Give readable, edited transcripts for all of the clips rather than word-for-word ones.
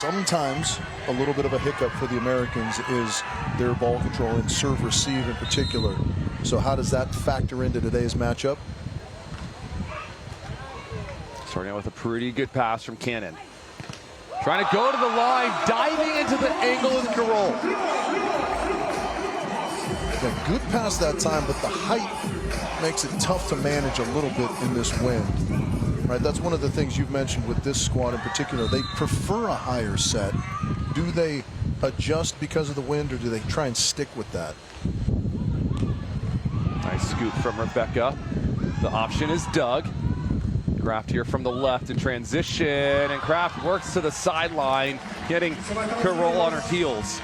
Sometimes a little bit of a hiccup for the Americans is their ball control and serve receive in particular. So how does that factor into today's matchup? Starting out with a pretty good pass from Cannon. Trying to go to the line, diving into the angle is Carroll. Yeah, good pass that time, but the height makes it tough to manage a little bit in this wind. Right, that's one of the things you've mentioned with this squad in particular. They prefer a higher set. Do they adjust because of the wind, or do they try and stick with that? Nice scoop from Rebecca. The option is Doug. Kraft here from the left in transition, and Kraft works to the sideline, getting Carroll on her heels.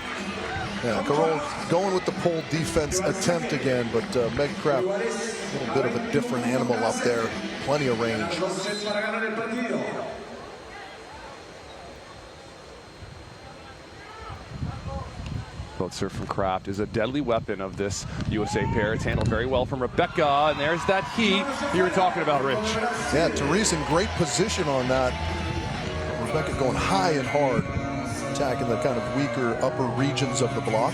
Yeah, Carroll going with the pole defense attempt again, but Meg Kraft, a little bit of a different animal up there. Plenty of range. Boat serve from Kraft is a deadly weapon of this USA pair. It's handled very well from Rebecca, and there's that heat you were talking about, Rich. Yeah, Therese in great position on that. Rebecca going high and hard, attacking the kind of weaker upper regions of the block.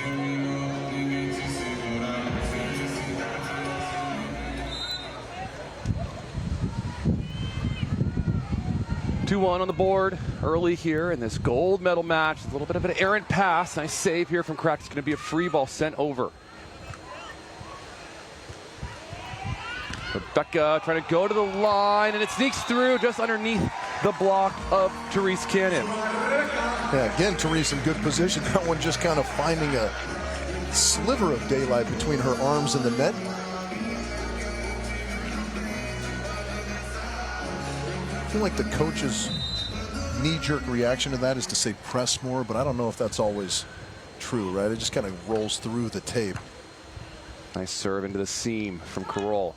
Two-1 on the board early here in this gold medal match. A little bit of an errant pass. Nice save here from Kraft. It's going to be a free ball sent over. Rebecca trying to go to the line, and it sneaks through just underneath the block of Therese Cannon. Yeah, again, Therese in good position. That one just kind of finding a sliver of daylight between her arms and the net. I feel like the coach's knee-jerk reaction to that is to say press more, but I don't know if that's always true, right? It just kind of rolls through the tape. Nice serve into the seam from Carroll.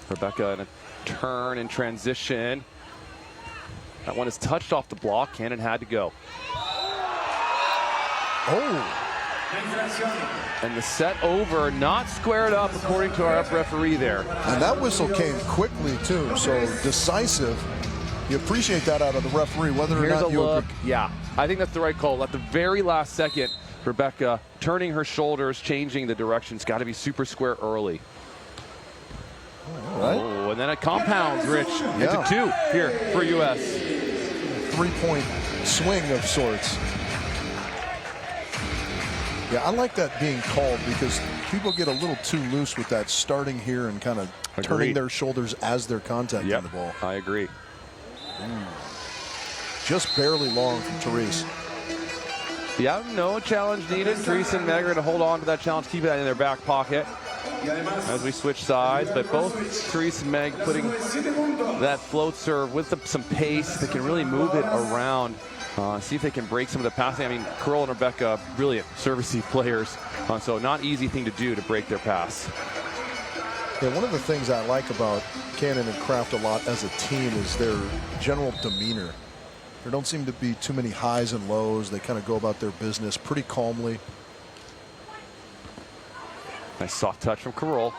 Rebecca in a turn and transition. That one is touched off the block. Cannon had to go. Oh! And the set over, not squared up according to our up referee there. And that whistle came quickly too, so decisive. You appreciate that out of the referee, whether or Here's not a you look. agree. Yeah, I think that's the right call. At the very last second, Rebecca turning her shoulders, changing the direction. It's got to be super square early. All right. Oh, and then it compounds, Rich, into two here for US. 3-point swing of sorts. Yeah, I like that being called because people get a little too loose with that starting here and kind of turning their shoulders as they're contacting the ball. I agree. Just barely long from Therese. Yeah, no challenge needed. Therese and Meg are to hold on to that challenge, keep that in their back pocket as we switch sides. But both Therese and Meg putting that float serve with some pace that can really move it around. See if they can break some of the passing. I mean, Carroll and Rebecca, brilliant service players, so not easy thing to do to break their pass. Yeah, one of the things I like about Cannon and Kraft a lot as a team is their general demeanor. There don't seem to be too many highs and lows. They kind of go about their business pretty calmly. Nice soft touch from Carroll.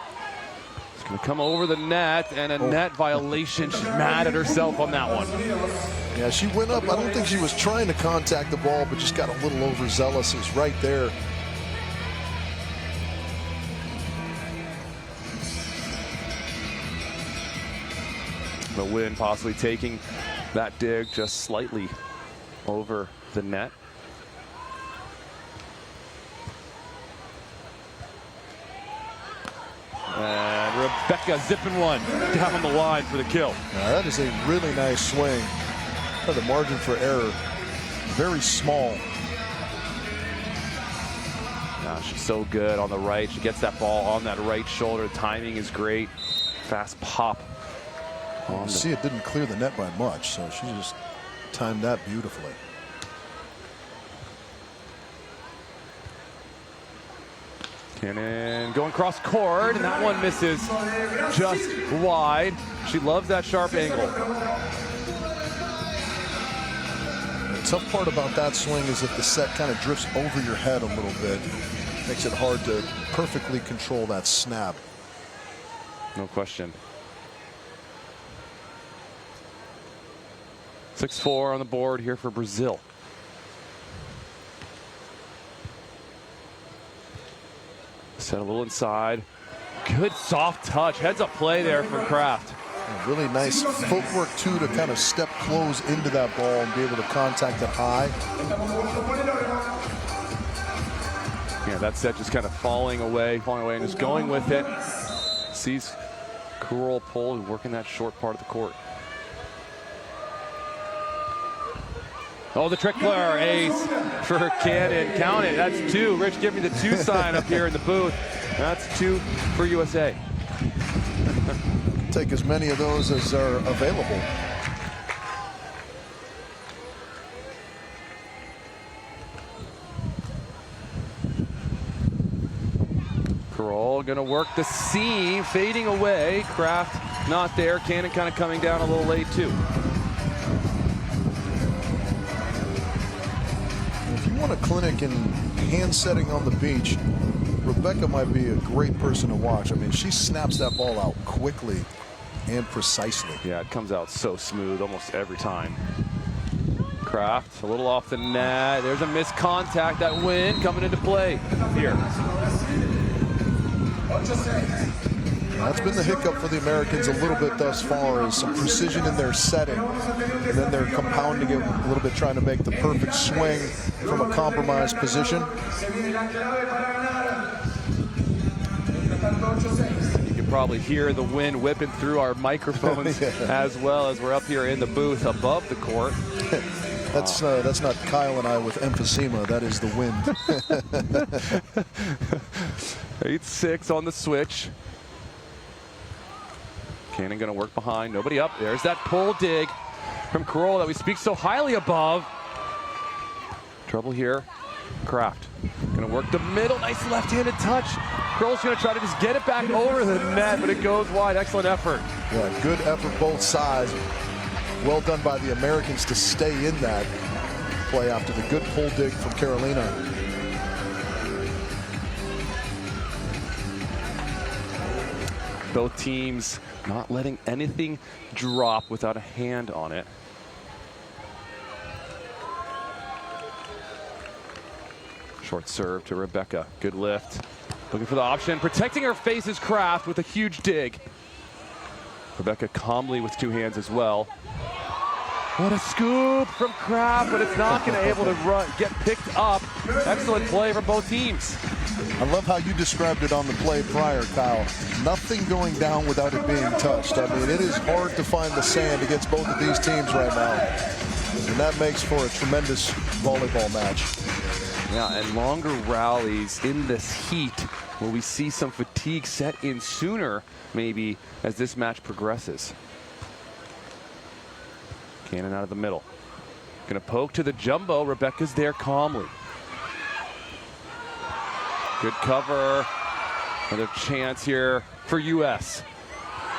It's going to come over the net, and a net violation. She's mad at herself on that one. Yeah, she went up. I don't think she was trying to contact the ball, but just got a little overzealous. It's right there. The wind possibly taking that dig just slightly over the net. And Rebecca zipping one down on the line for the kill. Now that is a really nice swing. The margin for error, very small. Now she's so good on the right. She gets that ball on that right shoulder. The timing is great. Fast pop. You see, it didn't clear the net by much, so she just timed that beautifully. Cannon going cross court, and that one misses just wide. She loves that sharp angle. The tough part about that swing is if the set kind of drifts over your head a little bit, makes it hard to perfectly control that snap. No question. 6-4 on the board here for Brazil. Set a little inside. Good soft touch. Heads up play there from Kraft. Really nice footwork, too, to kind of step close into that ball and be able to contact it high. Yeah, that set just kind of falling away and just going with it. Sees Kurol pull and working that short part of the court. Oh, the trick player ace for Cannon. Count it. That's 2. Rich, give me the 2 sign up here in the booth. That's 2 for USA. Take as many of those as are available. Kurol gonna work the seam, fading away. Kraft not there. Cannon kind of coming down a little late too. If you want a clinic in hand setting on the beach, Rebecca might be a great person to watch. I mean, she snaps that ball out quickly and precisely. Yeah, it comes out so smooth almost every time. Kraft a little off the net. There's a missed contact. That win coming into play here. That's been the hiccup for the Americans a little bit thus far, is some precision in their setting, and then they're compounding it a little bit, trying to make the perfect swing from a compromised position. You can probably hear the wind whipping through our microphones as well as we're up here in the booth above the court. That's not Kyle and I with emphysema. That is the wind. 8-6 on the switch. Cannon going to work behind. Nobody up. There's that pull dig from Kurol that we speak so highly above. Trouble here. Kraft going to work the middle. Nice left-handed touch. Kurol's going to try to just get it back over the net, but it goes wide. Excellent effort. Yeah, good effort both sides. Well done by the Americans to stay in that play after the good pull dig from Carolina. Both teams not letting anything drop without a hand on it. Short serve to Rebecca. Good lift. Looking for the option. Protecting her face is Kraft with a huge dig. Rebecca calmly with 2 hands as well. What a scoop from Kraft, but it's not going to be able to get picked up. Excellent play from both teams. I love how you described it on the play prior, Kyle. Nothing going down without it being touched. I mean, it is hard to find the sand against both of these teams right now. And that makes for a tremendous volleyball match. Yeah, and longer rallies in this heat. Will we see some fatigue set in sooner, maybe, as this match progresses? Cannon out of the middle. Gonna poke to the jumbo. Rebecca's there calmly. Good cover. Another chance here for US.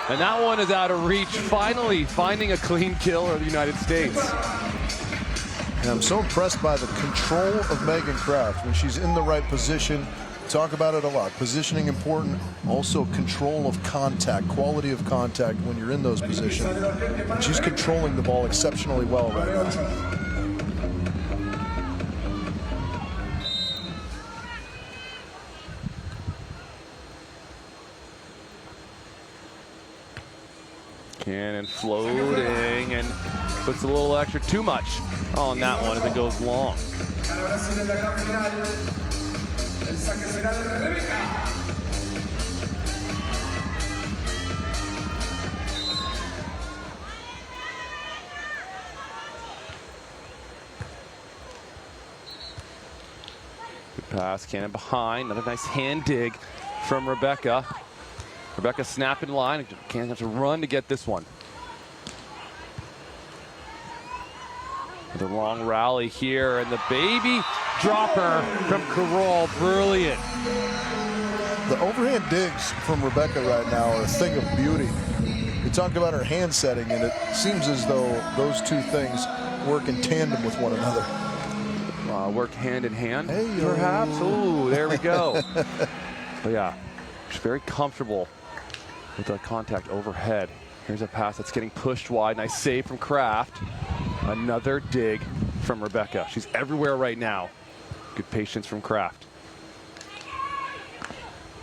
And that one is out of reach. Finally finding a clean kill for the United States. And I'm so impressed by the control of Megan Kraft when she's in the right position. Talk about it a lot. Positioning important. Also control of contact, quality of contact when you're in those positions. And she's controlling the ball exceptionally well right now. Cannon floating and puts a little extra too much on that one as it goes long. Good pass, Cannon behind. Another nice hand dig from Rebecca. Rebecca snapping line. Cannon has to run to get this one. The long rally here, and the baby dropper from Kurol. Brilliant. The overhand digs from Rebecca right now are a thing of beauty. We talked about her hand setting, and it seems as though those two things work in tandem with one another. Work hand in hand, Hey-o. perhaps. Oh, there we go. But yeah, she's very comfortable with the contact overhead. Here's a pass that's getting pushed wide. Nice save from Kraft. Another dig from Rebecca. She's everywhere right now. Good patience from Kraft.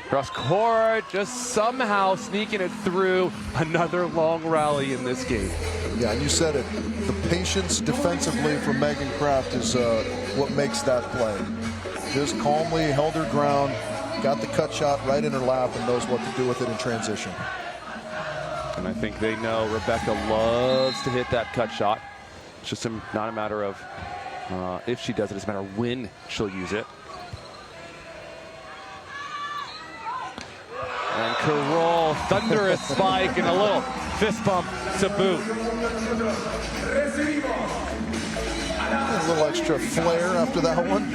Cross court, just somehow sneaking it through. Another long rally in this game. Yeah, and you said it. The patience defensively from Megan Kraft is what makes that play. Just calmly held her ground, got the cut shot right in her lap, and knows what to do with it in transition. And I think they know Rebecca loves to hit that cut shot. It's just not a matter of if she does it, it's a matter of when she'll use it. And Carroll, thunderous spike and a little fist bump to boot. A little extra flair after that one.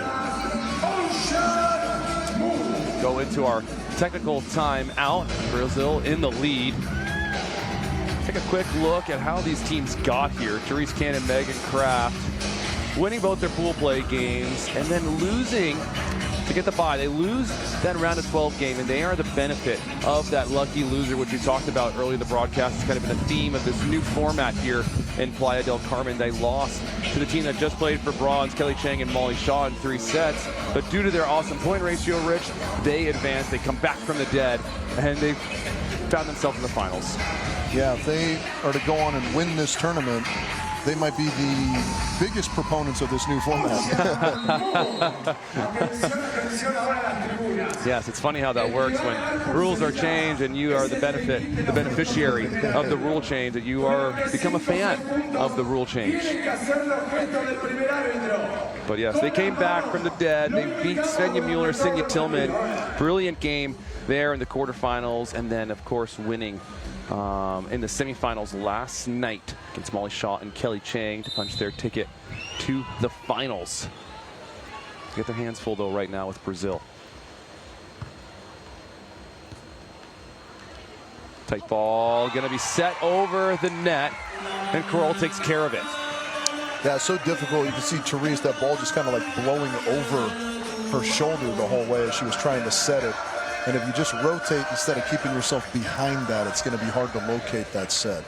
Go into our technical timeout. Brazil in the lead. Take a quick look at how these teams got here. Therese Cannon, Megan Kraft, winning both their pool play games and then losing to get the bye. They lose that round of 12 game, and they are the benefit of that lucky loser, which we talked about earlier in the broadcast. It's kind of been a theme of this new format here in Playa del Carmen. They lost to the team that just played for bronze, Kelly Chang and Molly Shaw, in 3 sets. But due to their awesome point ratio, Rich, they advanced. They come back from the dead, and they found themselves in the finals. Yeah, if they are to go on and win this tournament, they might be the biggest proponents of this new format. Yes, it's funny how that works when rules are changed and you are the beneficiary of the rule change, that you become a fan of the rule change. But yes, they came back from the dead. They beat Svenja Mueller, Sinja Tillman. Brilliant game there in the quarterfinals, and then of course winning in the semifinals last night against Molly Shaw and Kelly Chang to punch their ticket to the finals. Get their hands full though right now with Brazil. Tight ball, gonna be set over the net, and Carroll takes care of it. Yeah, it's so difficult. You can see Therese, that ball just kind of like blowing over her shoulder the whole way as she was trying to set it. And if you just rotate instead of keeping yourself behind that, it's going to be hard to locate that set.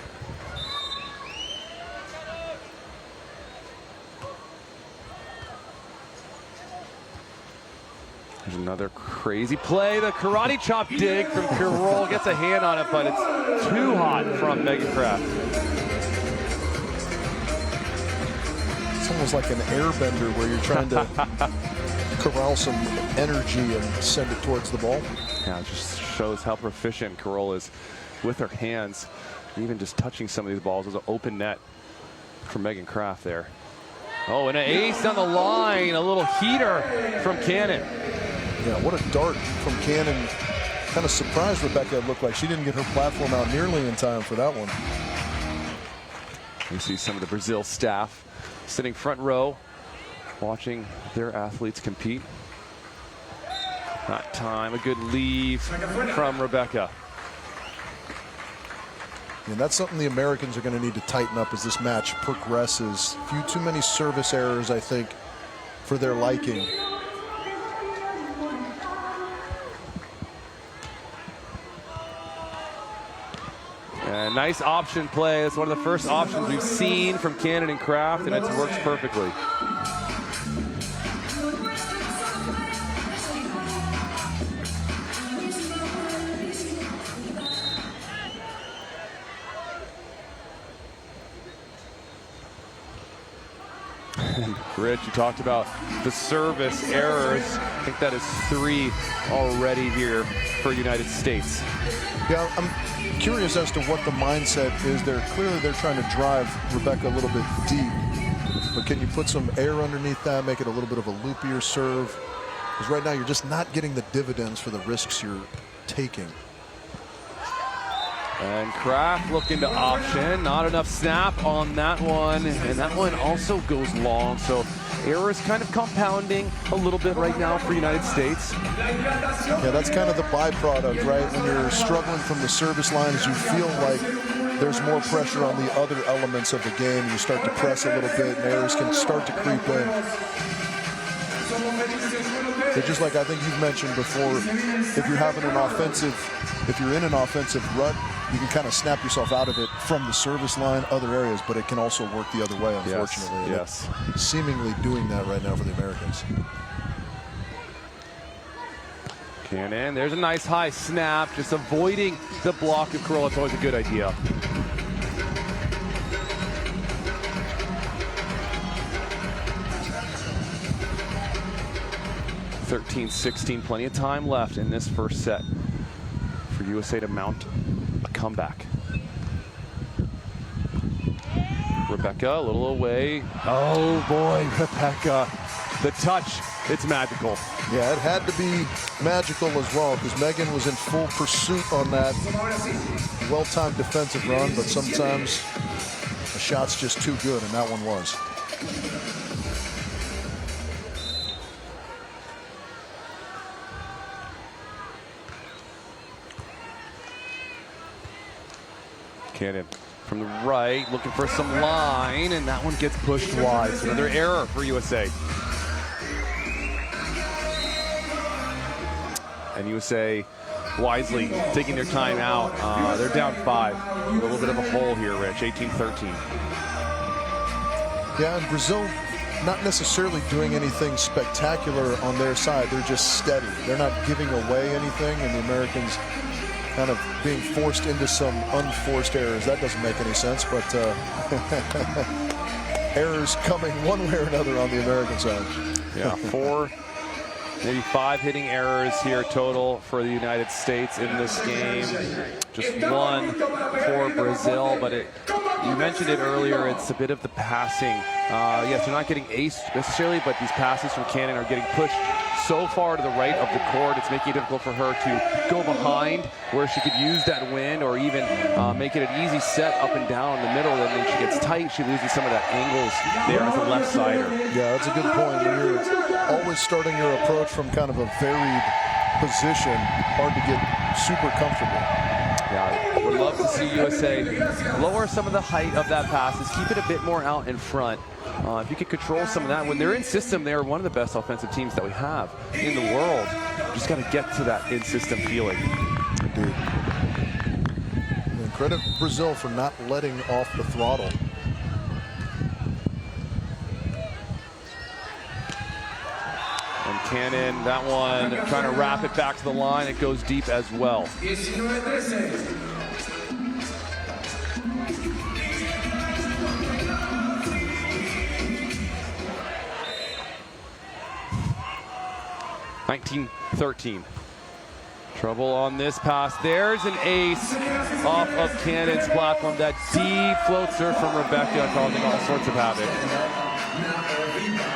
There's another crazy play. The karate chop dig from Carroll. Gets a hand on it, but it's too hot from Megan Kraft. It's almost like an airbender where you're trying to corral some energy and send it towards the ball. Yeah, it just shows how proficient Carroll is with her hands. Even just touching some of these balls. There's an open net for Megan Kraft there. Oh, and an ace on the line. A little heater from Cannon. Yeah, what a dart from Cannon. Kind of surprised Rebecca. It looked like she didn't get her platform out nearly in time for that one. You see some of the Brazil staff sitting front row, watching their athletes compete. That time, a good leave from Rebecca. And that's something the Americans are going to need to tighten up as this match progresses. A few too many service errors, I think, for their liking. And nice option play. That's one of the first options we've seen from Cannon and Kraft, and it works perfectly. Rich, you talked about the service errors. I think that is 3 already here for United States. Yeah, I'm curious as to what the mindset is there. Clearly they're trying to drive Rebecca a little bit deep, but can you put some air underneath that, make it a little bit of a loopier serve? Because right now you're just not getting the dividends for the risks you're taking. And Kraft looking to option, not enough snap on that one, and that one also goes long, so errors kind of compounding a little bit right now for United States. Yeah, that's kind of the byproduct, right? When you're struggling from the service line, as you feel like there's more pressure on the other elements of the game, you start to press a little bit, and errors can start to creep in. But just like I think you've mentioned before, if you're in an offensive rut, you can kind of snap yourself out of it from the service line, other areas, but it can also work the other way, unfortunately. Yes. Seemingly doing that right now for the Americans. Cannon, there's a nice high snap, just avoiding the block of curl. It's always a good idea. (13-16), plenty of time left in this first set for USA to mount a comeback. Rebecca, a little away. Oh boy, Rebecca, the touch, it's magical. Yeah, it had to be magical as well, because Megan was in full pursuit on that well-timed defensive run, but sometimes a shot's just too good, and that one was. Cannon from the right, looking for some line, and that one gets pushed wide. So another error for USA. And USA wisely taking their time out. They're down 5. A little bit of a hole here, Rich, 18-13. Yeah, and Brazil not necessarily doing anything spectacular on their side. They're just steady. They're not giving away anything, and the Americans kind of being forced into some unforced errors. That doesn't make any sense, but errors coming one way or another on the American side. Yeah, 4, maybe 5 hitting errors here total for the United States in this game. Just 1 for Brazil, but you mentioned it earlier, it's a bit of the passing. Yes, they're not getting aced necessarily, but these passes from Cannon are getting pushed so far to the right of the court. It's making it difficult for her to go behind where she could use that wind, or even make it an easy set up and down in the middle. And then she gets tight, she loses some of that angles there as a left sider. Yeah, that's a good point. When you're always starting your approach from kind of a varied position, hard to get super comfortable. Yeah, would love to see USA lower some of the height of that passes, keep it a bit more out in front. If you could control some of that, when they're in system, they're one of the best offensive teams that we have in the world. Just got to get to that in-system feeling. Indeed. And credit Brazil for not letting off the throttle. And Cannon, that one, trying to wrap it back to the line. It goes deep as well. 19-13. Trouble on this pass. There's an ace off of Cannon's platform. That deep float serve from Rebecca causing all sorts of havoc.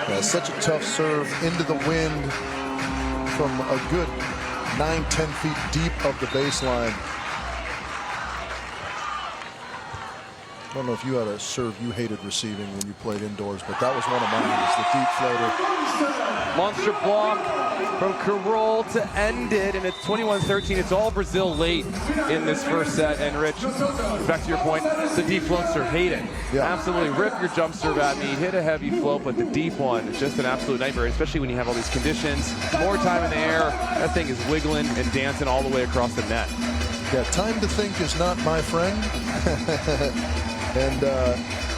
Yeah, such a tough serve into the wind from a good 9-10 feet deep of the baseline. I don't know if you had a serve you hated receiving when you played indoors, but that was one of mine. It's the deep floater. Monster block from Carroll to end it, and it's 21-13. It's all Brazil late in this first set. And Rich, back to your point, the deep float serve, hate it. Yeah. Absolutely rip your jump serve at me, hit a heavy float, but the deep one is just an absolute nightmare, especially when you have all these conditions. More time in the air, that thing is wiggling and dancing all the way across the net. Yeah, time to think is not my friend. And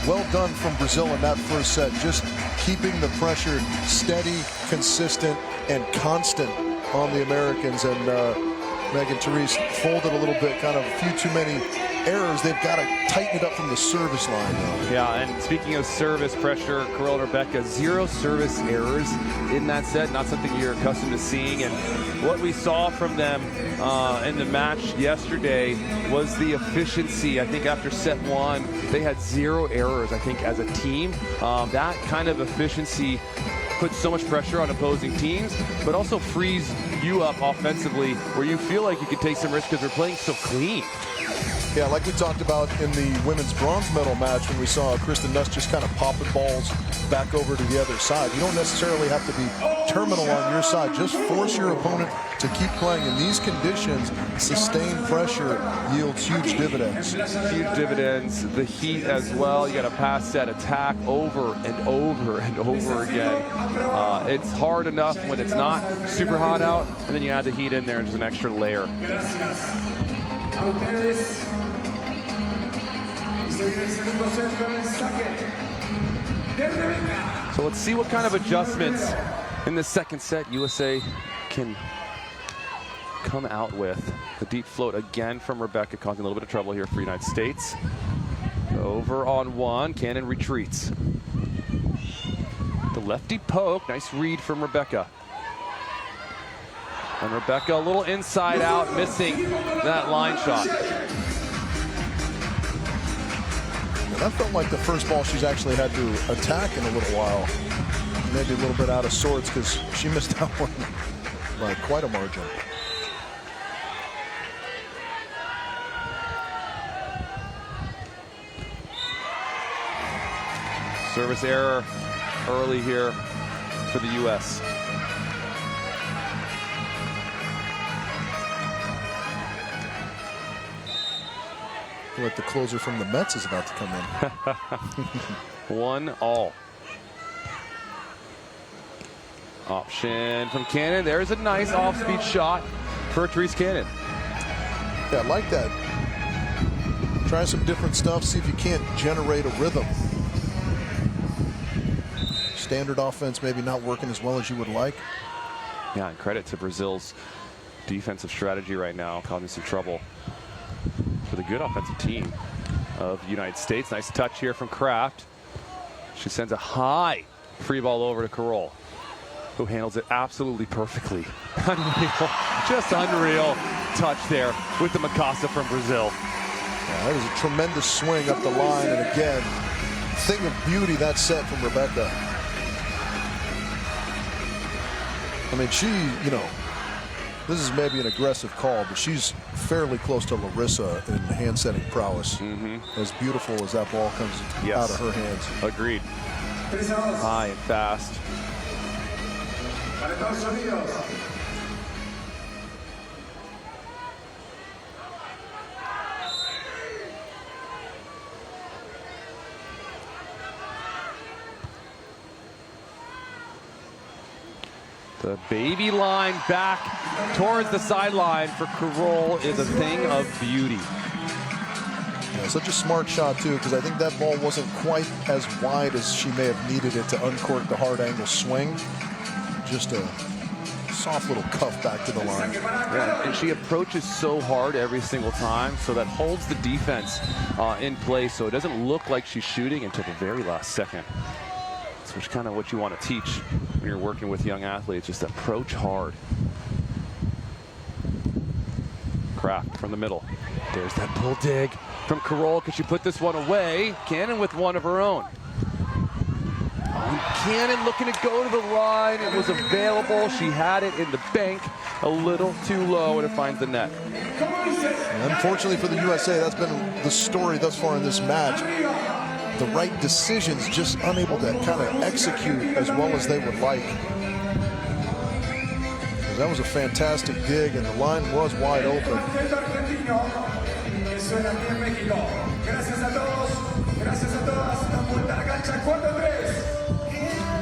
well done from Brazil in that first set, just keeping the pressure steady, consistent, and constant on the Americans. And Megan Therese folded a little bit, kind of a few too many errors. They've got to tighten it up from the service line, though. Yeah, and speaking of service pressure, Carroll and Rebecca, 0 service errors in that set, not something you're accustomed to seeing. And what we saw from them in the match yesterday was the efficiency. I think after set 1, they had 0 errors, I think, as a team. That kind of efficiency puts so much pressure on opposing teams, but also frees you up offensively where you feel like you can take some risks because they're playing so clean. Yeah, like we talked about in the women's bronze medal match when we saw Kristen Nuss just kind of popping balls back over to the other side. You don't necessarily have to be terminal on your side. Just force your opponent to keep playing. In these conditions, sustained pressure yields huge dividends. Huge dividends. The heat as well. You got to pass that attack over and over and over again. It's hard enough when it's not super hot out, and then you add the heat in there and just an extra layer. So let's see what kind of adjustments in the second set USA can come out with. The deep float again from Rebecca, causing a little bit of trouble here for the United States. Over on one, Cannon retreats. The lefty poke, nice read from Rebecca. And Rebecca a little inside out, missing that line shot. And that felt like the first ball she's actually had to attack in a little while. Maybe a little bit out of sorts because she missed that one by quite a margin. Service error early here for the U.S. I feel like the closer from the Mets is about to come in. 1-all. Option from Cannon. There's a nice off-speed shot for Therese Cannon. Yeah, I like that. Try some different stuff, see if you can't generate a rhythm. Standard offense maybe not working as well as you would like. Yeah, and credit to Brazil's defensive strategy right now, causing some trouble for the good offensive team of the United States. Nice touch here from Kraft. She sends a high free ball over to Carol, who handles it absolutely perfectly. Unreal, just unreal touch there with the Mikasa from Brazil. Yeah, that was a tremendous swing up the line, and again, thing of beauty that set from Rebecca. I mean, she, you know, this is maybe an aggressive call, but she's fairly close to Larissa in hand setting prowess. As beautiful as that ball comes out of her hands. Agreed. High and fast. The baby line back towards the sideline for Carol is a thing of beauty. Yeah, such a smart shot, too, because I think that ball wasn't quite as wide as she may have needed it to uncork the hard angle swing. Just a soft little cuff back to the line. Yeah, and she approaches so hard every single time, so that holds the defense in place, so it doesn't look like she's shooting until the very last second. Which is kind of what you want to teach when you're working with young athletes, just approach hard. Kraft from the middle. There's that pull dig from Carol. Could she put this one away? Cannon with one of her own. Oh, Cannon looking to go to the line. It was available. She had it in the bank. A little too low, and it finds the net. And unfortunately for the USA, that's been the story thus far in this match. The right decisions, just unable to kind of execute as well as they would like. That was a fantastic dig, and the line was wide open.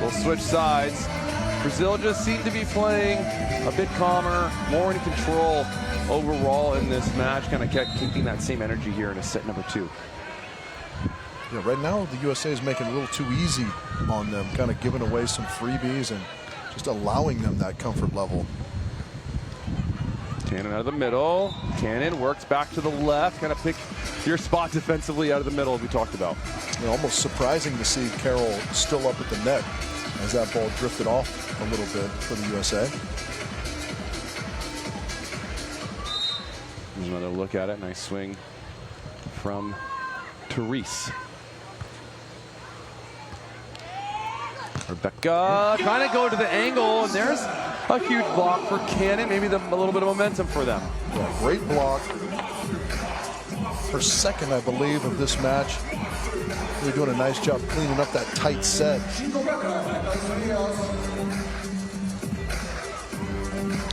We'll switch sides. Brazil just seemed to be playing a bit calmer, more in control overall in this match. Kind of kept keeping that same energy here in set number 2. Yeah, right now the USA is making it a little too easy on them, kind of giving away some freebies and just allowing them that comfort level. Cannon out of the middle. Cannon works back to the left. Kind of pick your spot defensively out of the middle, as we talked about. You know, almost surprising to see Carol still up at the net as that ball drifted off a little bit for the USA. Another look at it. Nice swing from Therese. Rebecca trying to go to the angle, and there's a huge block for Cannon. Maybe a little bit of momentum for them. Yeah, great block. Her second, I believe, of this match. Really doing a nice job cleaning up that tight set.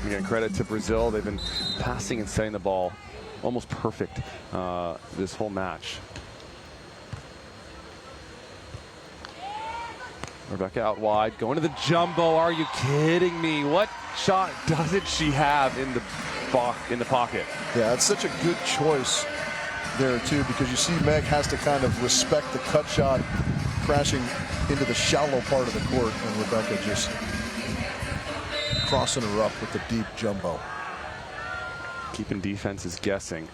Again, credit to Brazil. They've been passing and setting the ball almost perfect this whole match. Rebecca out wide, going to the jumbo. Are you kidding me? What shot doesn't she have in the pocket? Yeah, it's such a good choice there too, because you see Meg has to kind of respect the cut shot crashing into the shallow part of the court, and Rebecca just crossing her up with the deep jumbo. Keeping defenses guessing.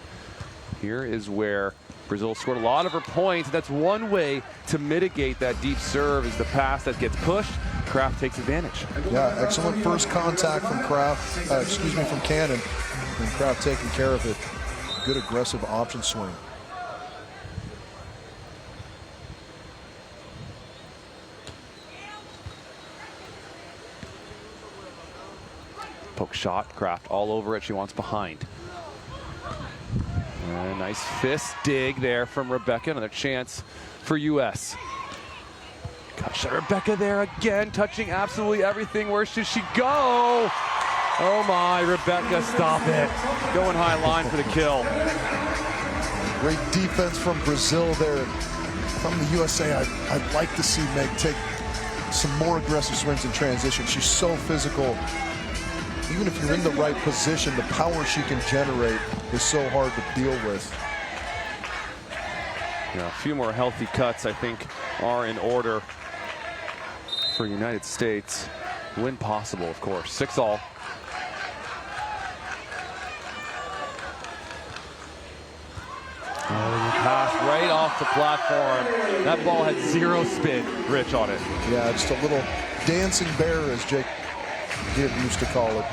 Here is where Brazil scored a lot of her points. That's one way to mitigate that deep serve, is the pass that gets pushed. Kraft takes advantage. Yeah, excellent first contact from Kraft, from Cannon, and Kraft taking care of it. Good aggressive option swing. Poke shot, Kraft all over it. She wants behind. And nice fist dig there from Rebecca. Another chance for US. Cut shot, Rebecca there again, touching absolutely everything. Where should she go? Oh my, Rebecca, stop it. Going high line for the kill. Great defense from Brazil there. From the USA, I'd like to see Meg take some more aggressive swings in transition. She's so physical. Even if you're in the right position, the power she can generate is so hard to deal with. Yeah, a few more healthy cuts, I think, are in order for United States. Win possible, of course. 6-all. Pass right off the platform. That ball had zero spin, Rich, on it. Yeah, just a little dancing bear, as Jake Gibb used to call it.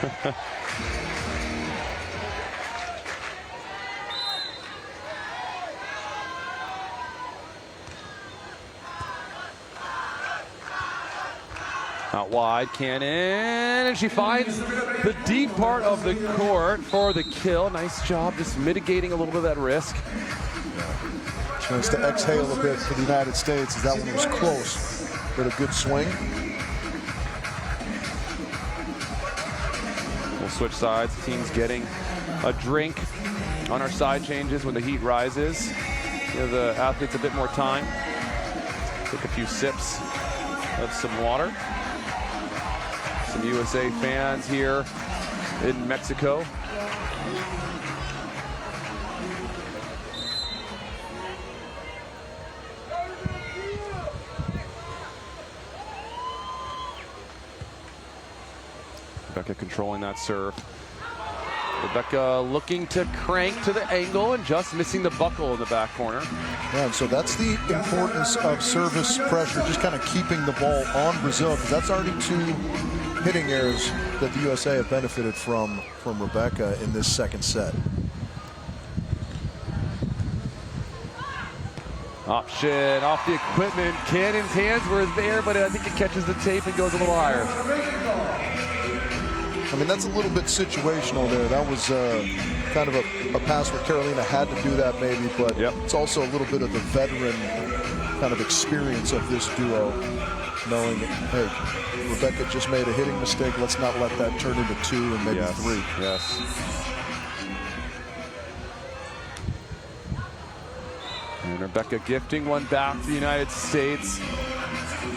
Out wide, Cannon, and she finds the deep part of the court for the kill. Nice job just mitigating a little bit of that risk. Chance to exhale a bit for the United States, as that one was close, but a good swing. We'll switch sides. The team's getting a drink on our side changes when the heat rises. Give the athletes a bit more time. Take a few sips of some water. Some USA fans here in Mexico. Rebecca controlling that serve. Rebecca looking to crank to the angle and just missing the buckle in the back corner. Yeah, and so that's the importance of service pressure, just kind of keeping the ball on Brazil, because that's already 2 hitting errors that the USA have benefited from Rebecca in this second set. Option off the equipment. Cannon's hands were there, but I think it catches the tape and goes a little higher. I mean, that's a little bit situational there. That was kind of a pass where Carolina had to do that maybe, but it's also a little bit of the veteran kind of experience of this duo, knowing that, hey, Rebecca just made a hitting mistake. Let's not let that turn into 2 and maybe 3. Yes. And Rebecca gifting one back to the United States.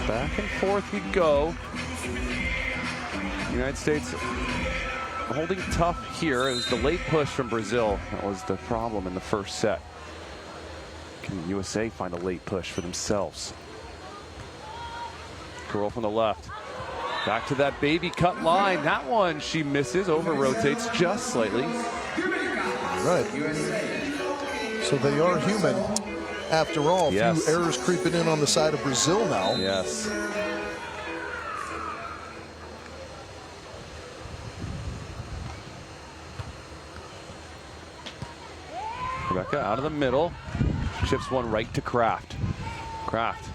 Back and forth we go. United States holding tough here. It was the late push from Brazil that was the problem in the first set. Can the USA find a late push for themselves? Curl from the left. Back to that baby cut line. That one she misses, over rotates just slightly. Right. So they are human after all. A few errors creeping in on the side of Brazil now. Yes. Rebecca out of the middle, chips one right to Kraft. Kraft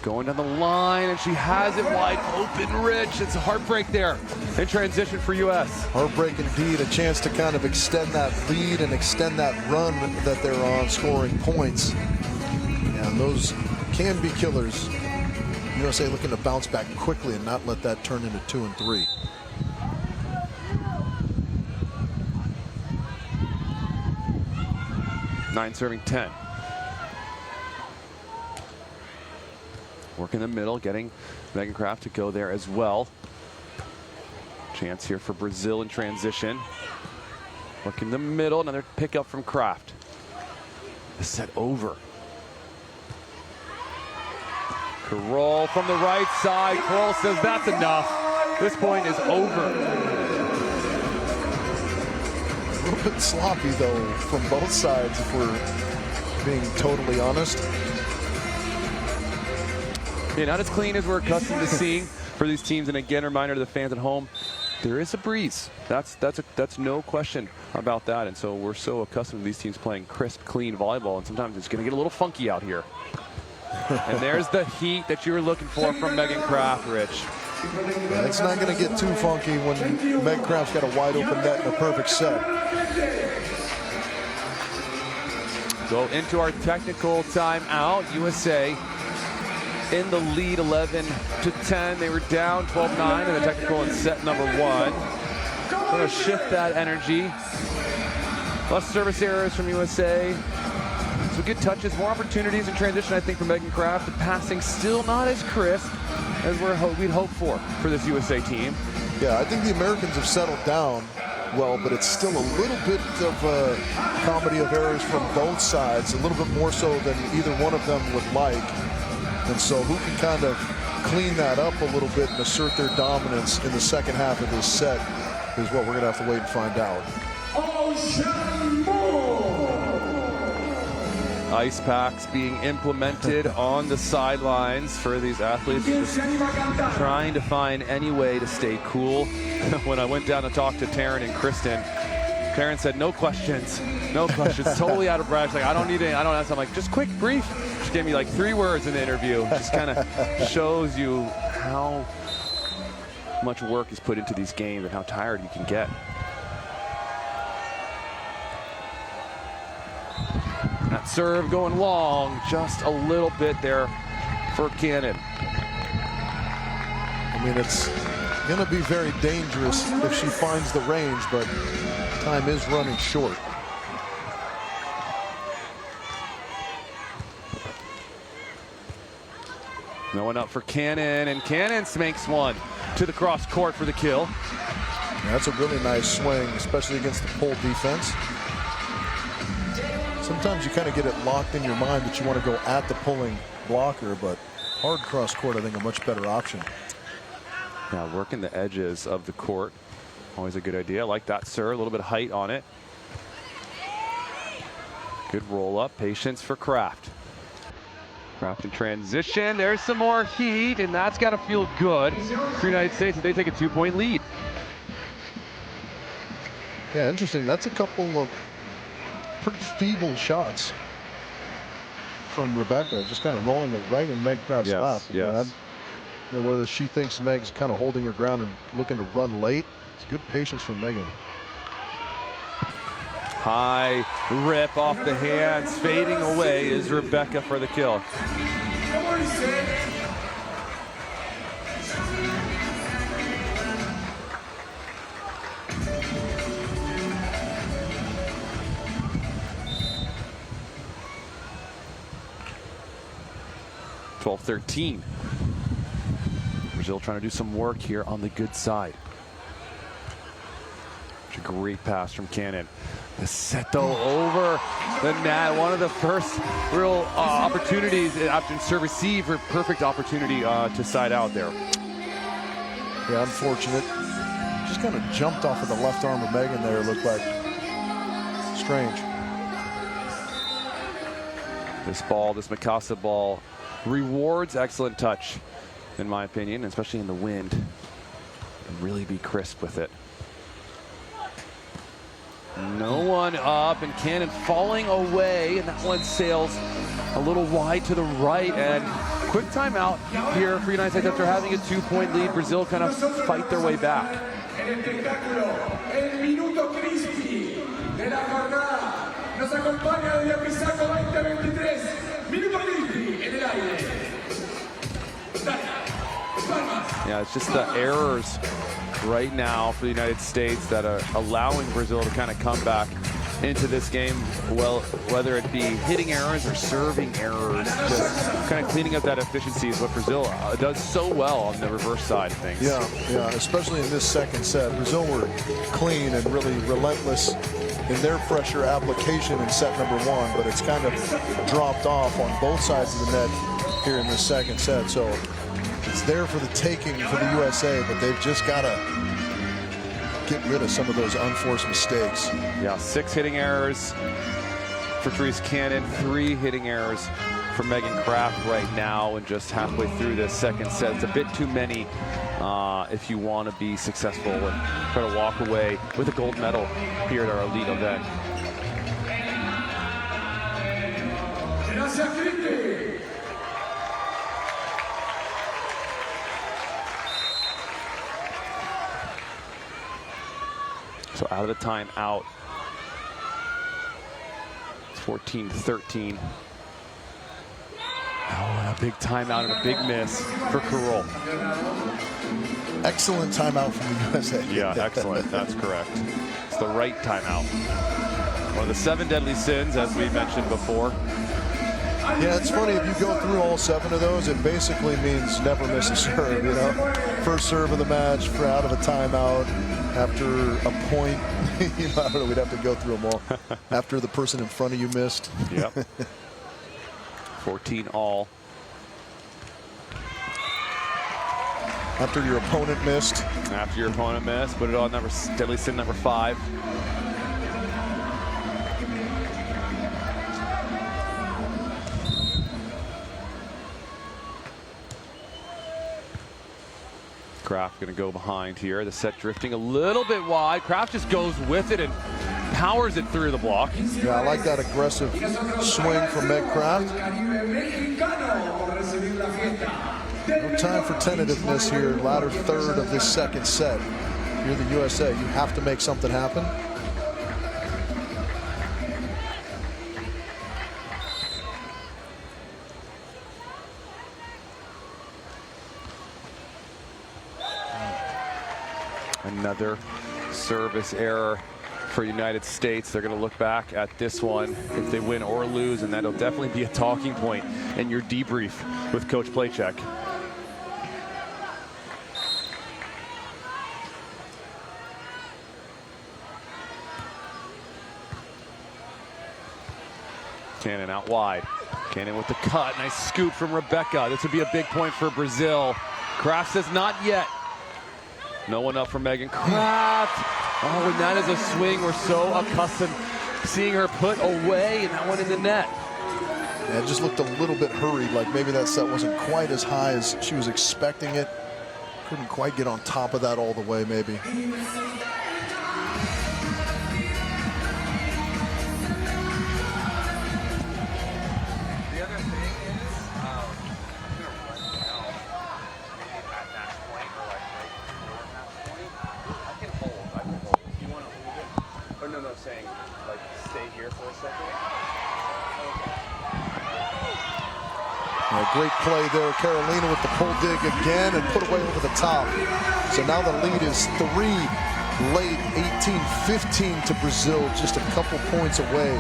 going down the line, and she has it wide open. Rich, it's a heartbreak there in transition for US. Heartbreak indeed, a chance to kind of extend that lead and extend that run that they're on, scoring points. And those can be killers. USA looking to bounce back quickly and not let that turn into 2 and 3. Nine serving 10. Work in the middle, getting Megan Kraft to go there as well. Chance here for Brazil in transition. Work in the middle, another pickup from Kraft. the set over. Carroll from the right side. Carroll says that's enough. This point is over. A little bit sloppy, though, from both sides, if we're being totally honest. Yeah, not as clean as we're accustomed to seeing for these teams. And again, reminder to the fans at home, there is a breeze. That's no question about that. And so we're so accustomed to these teams playing crisp, clean volleyball, and sometimes it's going to get a little funky out here. And there's the heat that you were looking for from Megan Kraft, Rich. Yeah, it's not going to get too funky when Meg Kraft's got a wide open net and a perfect set. Go into our technical timeout. USA in the lead 11-10. They were down 12-9 in the technical in set number 1. Going to shift that energy. Less service errors from USA. Some good touches, more opportunities in transition, I think, for Megan Kraft. The passing still not as crisp as we'd hope for this USA team. Yeah, I think the Americans have settled down well, but it's still a little bit of a comedy of errors from both sides, a little bit more so than either one of them would like. And so who can kind of clean that up a little bit and assert their dominance in the second half of this set is what we're going to have to wait and find out. Ice packs being implemented on the sidelines for these athletes, just trying to find any way to stay cool. When I went down to talk to Taryn and Kristen, Taryn said, no questions, totally out of breath. She's like, I don't need any, I don't ask. I'm like, just quick, brief. She gave me like 3 words in the interview. Just kind of shows you how much work is put into these games and how tired you can get. That serve going long, just a little bit there for Cannon. I mean, it's going to be very dangerous if she finds the range, but time is running short. No one up for Cannon, and Cannon makes one to the cross court for the kill. Yeah, that's a really nice swing, especially against the pull defense. Sometimes you kind of get it locked in your mind that you want to go at the pulling blocker, but hard cross court, I think, a much better option. Yeah, working the edges of the court, always a good idea. I like that, sir. A little bit of height on it. Good roll up, patience for Kraft. Kraft in transition. There's some more heat, and that's got to feel good for the United States if they take a 2-point lead. Yeah, interesting. That's a couple of pretty feeble shots from Rebecca, just kind of rolling it right in Meg Kraft's lap. Yes. Whether she thinks Meg's kind of holding her ground and looking to run late, it's good patience from Megan. High rip off the hands, fading away is Rebecca for the kill. (12-13). Brazil trying to do some work here on the good side. Such a great pass from Cannon. The set though over the net. One of the first real opportunities after serve receive, for perfect opportunity to side out there. Yeah, unfortunate. Just kind of jumped off of the left arm of Megan there, it looked like. Strange. This ball, this Mikasa ball, rewards excellent touch, in my opinion, especially in the wind. And really be crisp with it. No one up, and Cannon falling away, and that one sails a little wide to the right. And quick timeout here for United States after having a 2-point lead. Brazil kind of fight their way back. Yeah, it's just the errors right now for the United States that are allowing Brazil to kind of come back into this game, well, whether it be hitting errors or serving errors. Just kind of cleaning up that efficiency is what Brazil does so well on the reverse side of things. Yeah, especially in this second set. Brazil were clean and really relentless in their pressure application in set number 1, but it's kind of dropped off on both sides of the net here in the second set. So it's there for the taking for the USA, but they've just got to get rid of some of those unforced mistakes. Yeah, 6 hitting errors for Therese Cannon, 3 hitting errors for Megan Kraft right now, and just halfway through this second set. It's a bit too many if you want to be successful and try to walk away with a gold medal here at our elite event. So out of the timeout, it's 14-13. Oh, and a big timeout and a big miss for Carol. Excellent timeout from the USA. Yeah, excellent. That's correct. It's the right timeout. One of the 7 deadly sins, as we mentioned before. Yeah, it's funny, if you go through all 7 of those, it basically means never miss a serve, you know? First serve of the match, for out of a timeout, after a point, you know, I don't know, we'd have to go through them all. After the person in front of you missed. Yep. 14 all. After your opponent missed. After your opponent missed, put it on deadly sin number 5. Kraft going to go behind here. The set drifting a little bit wide. Kraft just goes with it and powers it through the block. Yeah, I like that aggressive swing from Meg Kraft. No time for tentativeness here. Latter third of this second set. You're the USA. You have to make something happen. Another service error for United States. They're going to look back at this one if they win or lose, and that'll definitely be a talking point in your debrief with Coach Playcheck. Cannon out wide. Cannon with the cut. Nice scoop from Rebecca. This would be a big point for Brazil. Kraft says not yet. No one up for Megan Kraft. Oh, and that is a swing we're so accustomed seeing her put away, and that one in the net. Yeah, it just looked a little bit hurried, like maybe that set wasn't quite as high as she was expecting it. Couldn't quite get on top of that all the way, maybe. Saying, like, stay here for a second. Great play there. Carolina with the pull dig again and put away over the top. So now the lead is 3 late, 18-15 to Brazil, just a couple points away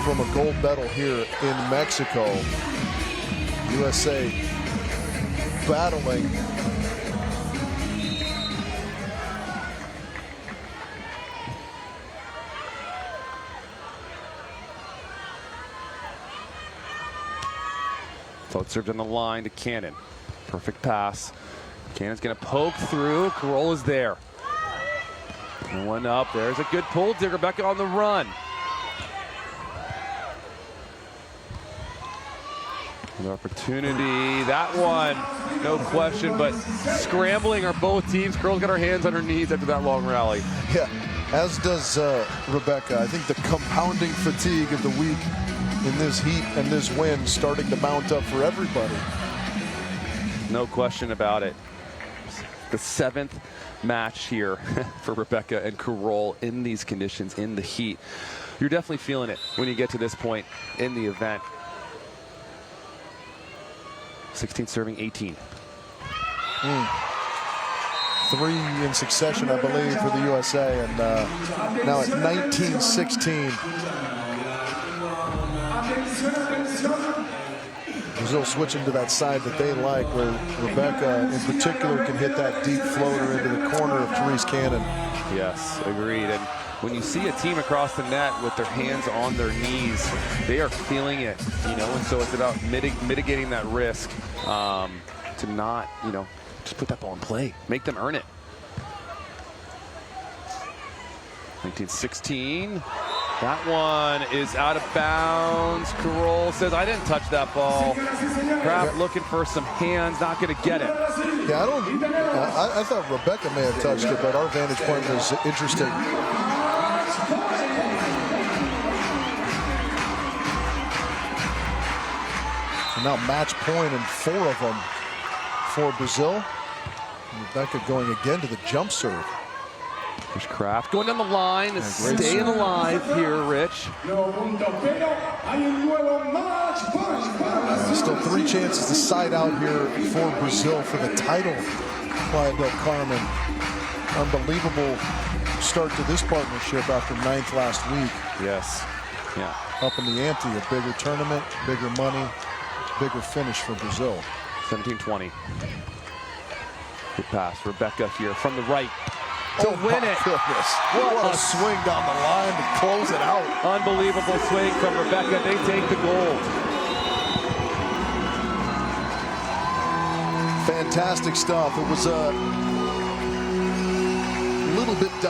from a gold medal here in Mexico. USA battling. Float served on the line to Cannon. Perfect pass. Cannon's going to poke through. Carol is there. And one up. There's a good pull. Rebecca on the run. An opportunity. That one, no question, but scrambling are both teams. Carol's got her hands on her knees after that long rally. Yeah, as does Rebecca. I think the compounding fatigue of the week in this heat and this wind starting to mount up for everybody. No question about it. The 7th match here for Rebecca and Carol in these conditions, in the heat. You're definitely feeling it when you get to this point in the event. 16 serving 18. 3 in succession, I believe, for the USA, and now at 19-16. Brazil switching to that side that they like, where Rebecca in particular can hit that deep floater into the corner of Therese Cannon. Yes, agreed. And when you see a team across the net with their hands on their knees, they are feeling it, you know, and so it's about mitigating that risk to not, you know, just put that ball in play, make them earn it. 1916. That one is out of bounds. Carroll says, I didn't touch that ball. Kraft looking for some hands, not going to get it. Yeah, I thought Rebecca may have touched it, but our vantage point was interesting. And now match point and 4 of them for Brazil. Rebecca going again to the jump serve. There's Kraft going down the line, staying alive here, Rich. Still 3 chances to side out here for Brazil for the title. Playa del Carmen. Unbelievable start to this partnership after 9th last week. Yes. Yeah. Up in the ante, a bigger tournament, bigger money, bigger finish for Brazil. 17-20. Good pass. Rebecca here from the right. To win it. Goodness. What a swing down the line to close it out. Unbelievable swing from Rebecca. They take the gold. Fantastic stuff. It was a little bit